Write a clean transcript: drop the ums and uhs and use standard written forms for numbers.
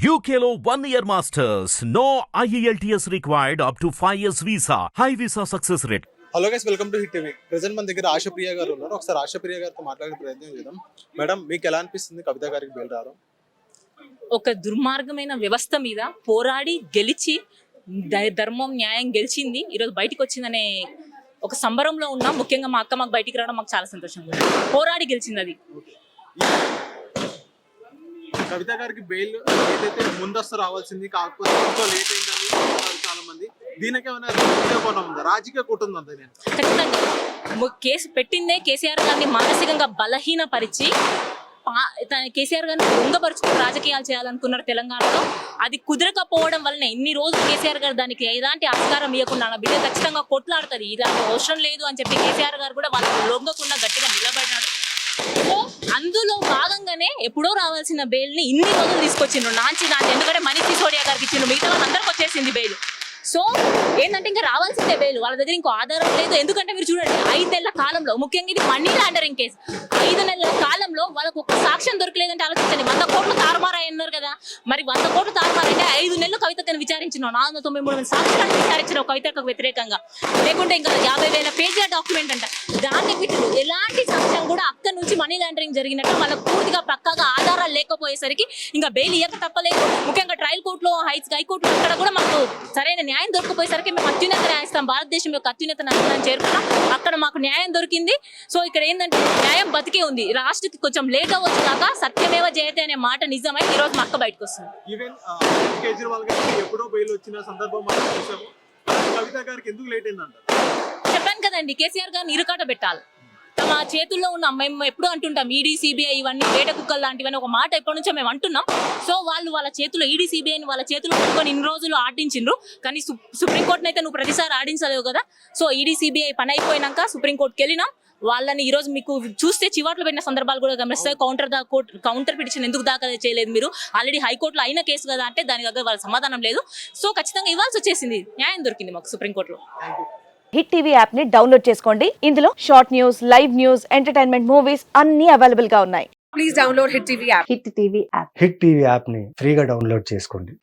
UKLO 1 year masters. No IELTS required up to 5 years visa. High visa success rate. Hello guys, welcome to hit TV. Present మన దగ్గర ఆశప్రియ గారు ఉన్నారు. ఒకసారి ఆశప్రియ గారితో మాట్లాడే ప్రయత్నం చేద్దాం. మేడం, మీకు ఎలా అనిపిస్తుంది కవిత గారికి బెయిల్ రావడం? ఒక దుర్మార్గమైన వ్యవస్థ మీద పోరాడి గెలిచి ధర్మం న్యాయం గెలిచింది, ఈరోజు బయటకు వచ్చిందనే ఒక సంబరంలో ఉన్నాం. ముఖ్యంగా మా అక్క మాకు బయటికి రావడం మాకు చాలా సంతోషంగా ఉంది. పోరాడి గెలిచింది అది. కవిత గారికి బెయిల్ ఏదైతే ముందస్తు రావాల్సింది, కాకపోతే ఇంకో లేట్ అయిందని చాలా మంది. దీనికి ఏమైనా కోణం ఉందా, రాజకీయ కుటుంబం ఉందా? ఖచ్చితంగా కేసు పెట్టిందే కేసీఆర్ గారిని మానసికంగా బలహీనపరిచి కేసీఆర్ గారిని దొంగపరుచుకుని రాజకీయాలు చేయాలనుకున్నారు తెలంగాణలో. అది కుదరకపోవడం వలన ఇన్ని రోజులు కేసీఆర్ గారు దానికి ఎలాంటి ఆస్కారం ఇవ్వకుండా నా బిడ్డ ఖచ్చితంగా కొట్లాడుతుంది, ఇలాంటి అవసరం లేదు అని చెప్పి కేసీఆర్ గారు కూడా వాళ్ళకి లొంగకుండా గట్టిగా నిలబడినాడు. సో అందులో భాగంగానే ఎప్పుడో రావాల్సిన బెయిల్ ని ఇన్ని రోజులు తీసుకొచ్చిండ్రు నాంచి. ఎందుకంటే మనీష్ సిసోడియా గారికి ఇచ్చిండ్రు, మిగతా వాళ్ళందరికీ వచ్చేసింది బెయిల్. సో ఏంటంటే ఇంకా రావాల్సిందే బెయిల్, వాళ్ళ దగ్గర ఇంకో ఆధారం లేదు. ఎందుకంటే మీరు చూడండి, 5 నెలల కాలంలో, ముఖ్యంగా ఇది మనీ లాండరింగ్ కేసు, 5 నెలల కాలంలో వాళ్ళకు ఒక సాక్ష్యం దొరకలేదంటే ఆలోచించండి. 100 కోట్లు తారుమారాయి అన్నారు కదా, మరి 100 కోట్లు తారుమారంటే 5 నెలలు కవితను విచారించిన 493 మంది సాక్షులను విచారించిన కవితకు వ్యతిరేకంగా, లేకుంటే ఇంకా 50,000 పేజీల డాక్యుమెంట్ అంట, దాన్ని వీటిలో ఎలాంటి సాక్ష్యం కూడా అక్కడ నుంచి మనీ లాండరింగ్ జరిగినట్టు వాళ్ళకు పూర్తిగా పక్కాగా ఆధారాలు లేకపోయేసరికి ఇంకా బెయిల్ ఇయ్యక తప్పలేదు. ముఖ్యంగా ట్రయల్ కోర్టులో, హైకోర్టులో అక్కడ కూడా మాకు సరైన న్యాయం దొరకపోయేసరికి మేము అత్యున్నత న్యాయస్థానం, భారతదేశం యొక్క అత్యున్నత న్యాయస్థానం చేరుకున్నాం. అక్కడ మాకు న్యాయం దొరికింది. సో ఇక్కడ ఏంటంటే న్యాయం బతికే ఉంది. లాస్ట్కి కొంచెం లేట్ అవ్వచ్చు కాక సత్యమేవ జయతే అనే మాట నిజమై ఈ రోజు మా అక్క బయటకు వస్తుంది. ఈవెన్ కేజ్రీవాల్ గారికి ఎప్పుడో బెయిల్ వచ్చిన సందర్భం మనం చూసాము. కవిత గారికి ఎందుకు లేట్ అయిందంట? చెప్పాను కదండి, కేసీఆర్ గారిని ఇరుకాట పెట్టాలి. తమ చేతుల్లో ఉన్న, మేము ఎప్పుడు అంటుంటాం ఈడీ సిబిఐ ఇవన్నీ వేట కుక్కలు లాంటివన్నీ ఒక మాట ఎప్పటి నుంచో మేము అంటున్నాం. సో వాళ్ళు వాళ్ళ చేతుల్లో ఈడీ సిబిఐని వాళ్ళ చేతుల్లో పెట్టుకొని ఇన్ని రోజులు ఆడించిండ్రు. కానీ సుప్రీంకోర్టును అయితే నువ్వు ప్రతిసారి ఆడించలేవు కదా. సో ఈడీ సిబిఐ పని అయిపోయినాక సుప్రీంకోర్టుకి వెళ్ళినాం. వాళ్ళని ఈ రోజు మీకు చూస్తే చివాట్లు పెట్టిన సందర్భాలు కూడా గమనిస్తాయి. కౌంటర్ పిటిషన్ ఎందుకు దాఖలు చేయలేదు మీరు, ఆల్రెడీ హైకోర్టులో అయిన కేసు కదా అంటే దాని దగ్గర వాళ్ళ సమాధానం లేదు. సో ఖచ్చితంగా ఇవ్వాల్సి వచ్చేసింది, న్యాయం దొరికింది మాకు సుప్రీంకోర్టులో. హిట్ టీవీ యాప్ ని డౌన్లోడ్ చేసుకోండి. ఇందులో short news, live news, entertainment movies అన్ని అవైలబుల్ గా ఉన్నాయి. Please download Hit TV app. Hit TV app. Hit TV app ని ఫ్రీగా డౌన్లోడ్ చేసుకోండి.